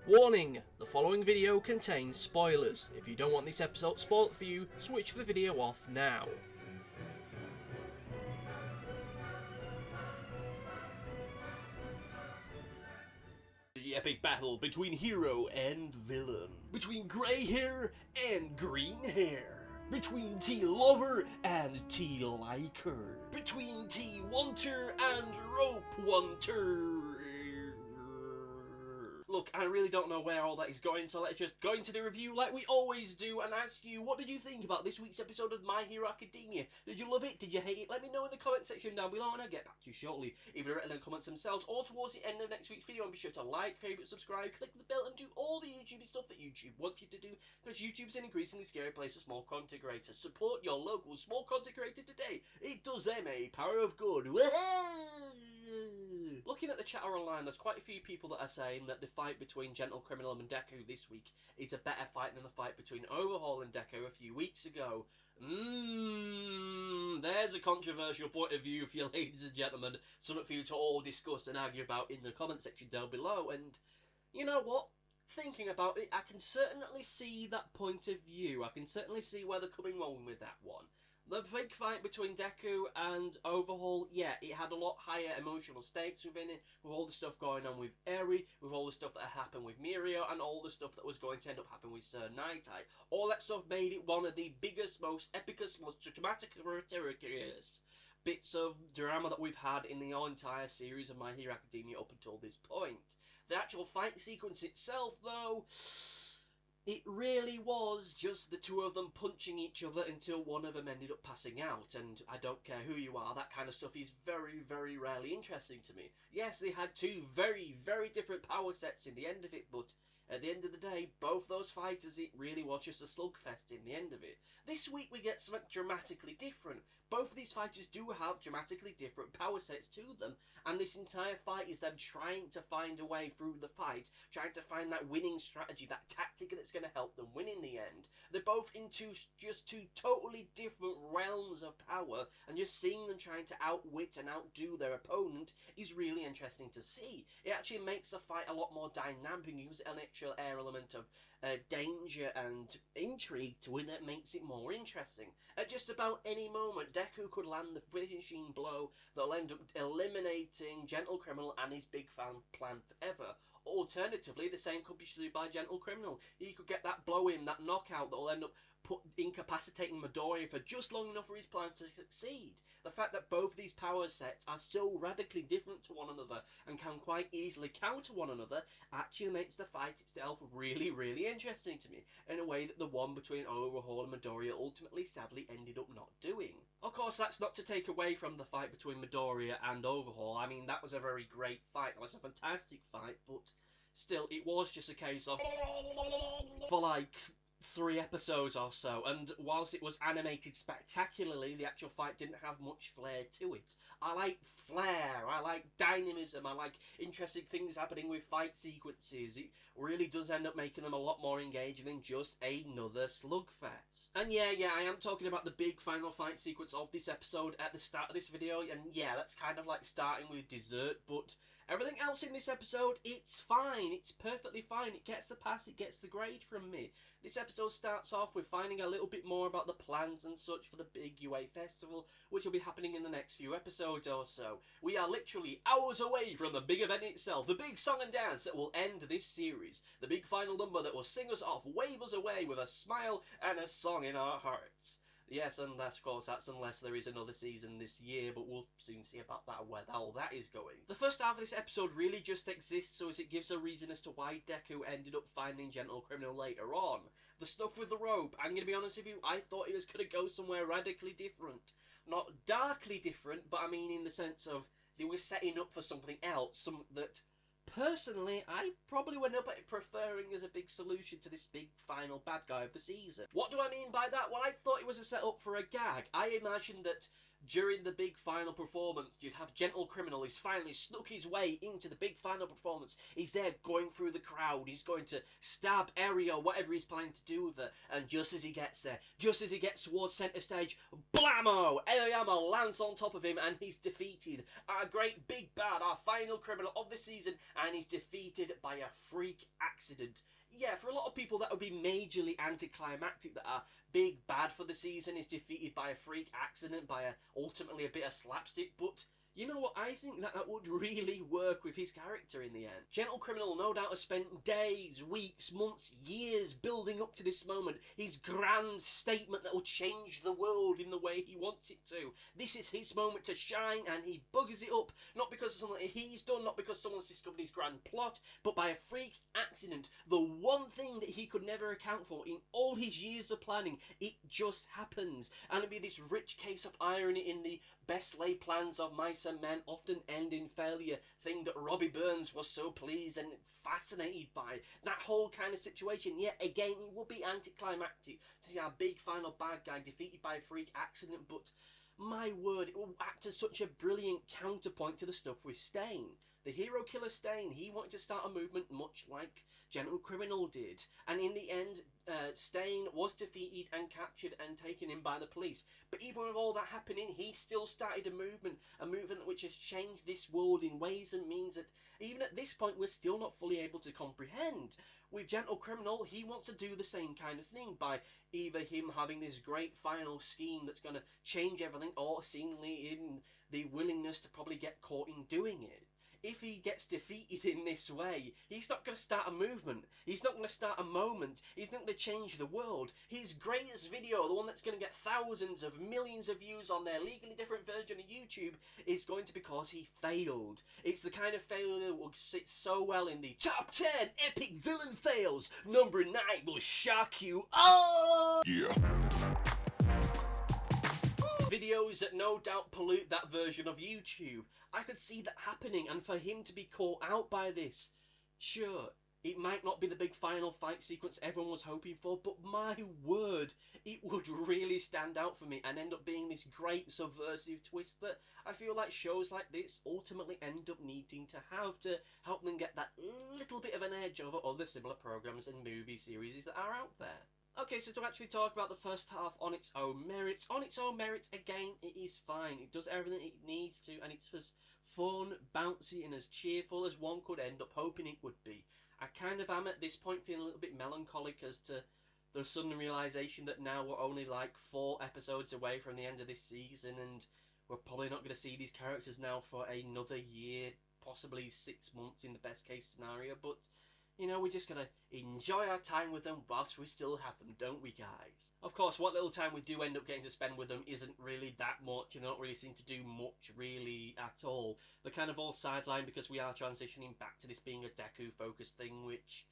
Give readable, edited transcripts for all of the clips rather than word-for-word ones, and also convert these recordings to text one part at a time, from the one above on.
Warning, the following video contains spoilers. If you don't want this episode spoiled for you, switch the video off now. The epic battle between hero and villain. Between grey hair and green hair. Between tea lover and tea liker. Between tea wanter and rope wanter. Look, I really don't know where all that is going, so let's just go into the review like we always do and ask you, what did you think about this week's episode of My Hero Academia? Did you love it? Did you hate it? Let me know in the comment section down below and I'll get back to you shortly, either directly in the comments themselves or towards the end of next week's video. And be sure to like, favourite, subscribe, click the bell and do all the YouTube stuff that YouTube wants you to do, because YouTube's an increasingly scary place for small content creators. Support your local small content creator today. It does them a power of good. Looking at the chatter online, there's quite a few people that are saying that the fight between Gentle Criminal and Deku this week is a better fight than the fight between Overhaul and Deku a few weeks ago. There's a controversial point of view for you, ladies and gentlemen. Something for you to all discuss and argue about in the comment section down below. And you know what? Thinking about it, I can certainly see that point of view. I can certainly see where they're coming wrong with that one. The big fight between Deku and Overhaul, yeah, it had a lot higher emotional stakes within it, with all the stuff going on with Eri, with all the stuff that had happened with Mirio, and all the stuff that was going to end up happening with Sir Nightai. All that stuff made it one of the biggest, most epicest, most dramatic bits of drama that we've had in the entire series of My Hero Academia up until this point. The actual fight sequence itself, though, it really was just the two of them punching each other until one of them ended up passing out, and I don't care who you are, that kind of stuff is very, very rarely interesting to me. Yes, they had two very, very different power sets in the end of it, but at the end of the day, both those fighters, it really was just a slugfest in the end of it. This week we get something dramatically different. Both of these fighters do have dramatically different power sets to them, and this entire fight is them trying to find a way through the fight, trying to find that winning strategy, that tactic that's going to help them win in the end. They're both into just two totally different realms of power, and just seeing them trying to outwit and outdo their opponent is really interesting to see. It actually makes the fight a lot more dynamic, and gives an extra air element of danger and intrigue to it that makes it more interesting. At just about any moment, Deku could land the finishing blow that'll end up eliminating Gentle Criminal and his big fan plan forever. Alternatively, the same could be true by Gentle Criminal. He could get that blow in, that knockout that'll end up incapacitating Midoriya for just long enough for his plan to succeed. The fact that both of these power sets are so radically different to one another and can quite easily counter one another actually makes the fight itself really, really interesting to me, in a way that the one between Overhaul and Midoriya ultimately sadly ended up not doing. Of course, that's not to take away from the fight between Midoriya and Overhaul. I mean, that was a very great fight. It was a fantastic fight, but still, it was just a case of for like 3 episodes or so, and whilst it was animated spectacularly, the actual fight didn't have much flair to it. I like flair, I like dynamism, I like interesting things happening with fight sequences. It really does end up making them a lot more engaging than just another slugfest. And yeah, I am talking about the big final fight sequence of this episode at the start of this video, and yeah, that's kind of like starting with dessert, but everything else in this episode, it's fine, it's perfectly fine, it gets the pass, it gets the grade from me. This episode starts off with finding a little bit more about the plans and such for the big UA festival, which will be happening in the next few episodes or so. We are literally hours away from the big event itself, the big song and dance that will end this series, the big final number that will sing us off, wave us away with a smile and a song in our hearts. Yes, and that's, of course, that's unless there is another season this year, but we'll soon see about that, where all that is going. The first half of this episode really just exists so as it gives a reason as to why Deku ended up finding Gentle Criminal later on. The stuff with the rope, I'm going to be honest with you, I thought it was going to go somewhere radically different. Not darkly different, but I mean in the sense of they were setting up for something else, something that personally, I probably would end up preferring as a big solution to this big final bad guy of the season. What do I mean by that? Well, I thought it was a setup for a gag. I imagined that during the big final performance, you'd have Gentle Criminal. He's finally snuck his way into the big final performance. He's there going through the crowd. He's going to stab Eri or whatever he's planning to do with her. And just as he gets there, just as he gets towards centre stage, blammo! Aoyama lands on top of him and he's defeated. Our great big bad, our final criminal of the season, and he's defeated by a freak accident. Yeah, for a lot of people that would be majorly anticlimactic, that our big bad for the season is defeated by a freak accident, by ultimately a bit of slapstick, but you know what, I think that would really work with his character in the end. Gentle Criminal no doubt has spent days, weeks, months, years building up to this moment, his grand statement that will change the world in the way he wants it to. This is his moment to shine, and he buggers it up, not because of something he's done, not because someone's discovered his grand plot, but by a freak accident. The one thing that he could never account for in all his years of planning, it just happens. And it'll be this rich case of irony in the best laid plans of mice and men often end in failure thing that Robbie Burns was so pleased and fascinated by. That whole kind of situation. Yet again, it will be anticlimactic to see our big final bad guy defeated by a freak accident, but my word, it will act as such a brilliant counterpoint to the stuff with Stain. The hero killer Stain, he wanted to start a movement much like Gentle Criminal did, and in the end, Stain was defeated and captured and taken in by the police. But even with all that happening, he still started a movement which has changed this world in ways and means that even at this point we're still not fully able to comprehend. With Gentle Criminal, he wants to do the same kind of thing by either him having this great final scheme that's going to change everything, or seemingly in the willingness to probably get caught in doing it. If he gets defeated in this way, he's not going to start a movement. He's not going to start a moment. He's not going to change the world. His greatest video, the one that's going to get thousands of millions of views on their legally different version of YouTube, is going to be because he failed. It's the kind of failure that will sit so well in the top 10 epic villain fails. Number 9 will shock you. Oh! Yeah. Videos that no doubt pollute that version of YouTube. I could see that happening, and for him to be caught out by this, sure, it might not be the big final fight sequence everyone was hoping for, but my word, it would really stand out for me and end up being this great subversive twist that I feel like shows like this ultimately end up needing to have to help them get that little bit of an edge over other similar programs and movie series that are out there. Okay, so to actually talk about the first half on its own merits. On its own merits, again, it is fine. It does everything it needs to, and it's as fun, bouncy, and as cheerful as one could end up hoping it would be. I kind of am at this point feeling a little bit melancholic as to the sudden realisation that now we're only like 4 episodes away from the end of this season, and we're probably not going to see these characters now for another year, possibly 6 months in the best case scenario, but you know, we just gotta enjoy our time with them whilst we still have them, don't we, guys? Of course, what little time we do end up getting to spend with them isn't really that much, and they don't really seem to do much, really, at all. They're kind of all sidelined because we are transitioning back to this being a Deku-focused thing, which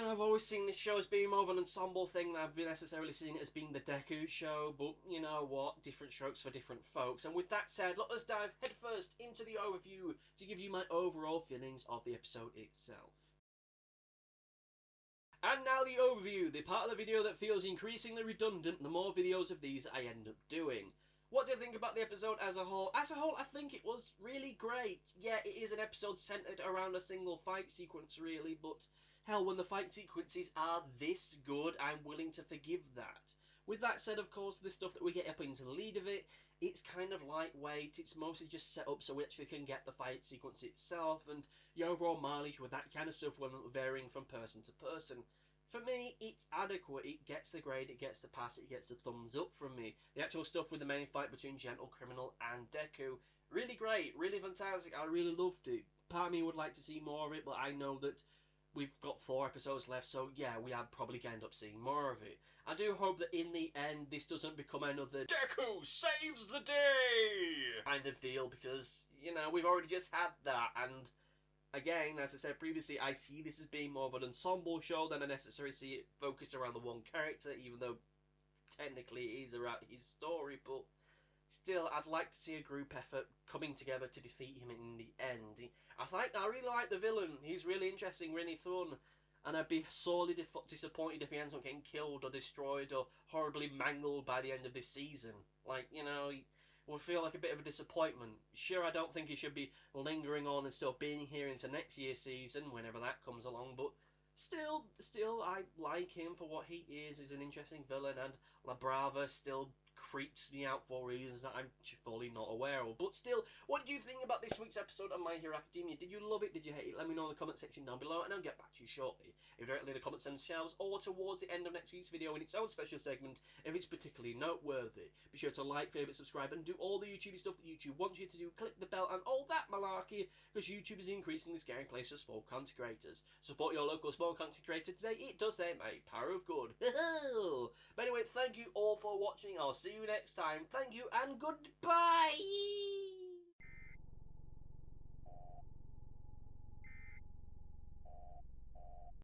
I've always seen this show as being more of an ensemble thing than I've been necessarily seen it as being the Deku show, but you know what, different strokes for different folks. And with that said, let us dive headfirst into the overview to give you my overall feelings of the episode itself. And now the overview, the part of the video that feels increasingly redundant the more videos of these I end up doing. What do you think about the episode as a whole? As a whole, I think it was really great. Yeah, it is an episode centred around a single fight sequence, really, but hell, when the fight sequences are this good, I'm willing to forgive that. With that said, of course, the stuff that we get up into the lead of it, it's kind of lightweight. It's mostly just set up so we actually can get the fight sequence itself, and the overall mileage with that kind of stuff will varying from person to person. For me, it's adequate. It gets the grade, it gets the pass, it gets the thumbs up from me. The actual stuff with the main fight between Gentle Criminal and Deku, really great, really fantastic. I really loved it. Part of me would like to see more of it, but I know that we've got 4 episodes left, so yeah, we are probably going to end up seeing more of it. I do hope that in the end, this doesn't become another Deku saves the day kind of deal, because, you know, we've already just had that, and again, as I said previously, I see this as being more of an ensemble show than I necessarily see it focused around the one character, even though technically it is around his story, but still, I'd like to see a group effort coming together to defeat him in the end. I really like the villain. He's really interesting, really fun. And I'd be sorely disappointed if he ends up getting killed or destroyed or horribly mangled by the end of this season. Like, you know, he would feel like a bit of a disappointment. Sure, I don't think he should be lingering on and still being here into next year's season, whenever that comes along, but still, I like him for what he is. He's an interesting villain, and La Brava still creeps me out for reasons that I'm fully not aware of. But still, what did you think about this week's episode of My Hero Academia? Did you love it? Did you hate it? Let me know in the comment section down below, and I'll get back to you shortly. If directly in the comments themselves, or towards the end of next week's video in its own special segment, if it's particularly noteworthy. Be sure to like, favourite, subscribe, and do all the YouTube stuff that YouTube wants you to do. Click the bell and all that malarkey, because YouTube is increasingly scaring place for small content creators. Support your local small content creator today. It does say, mate, power of good. But anyway, thank you all for watching. I'll see you next time. Thank you and goodbye.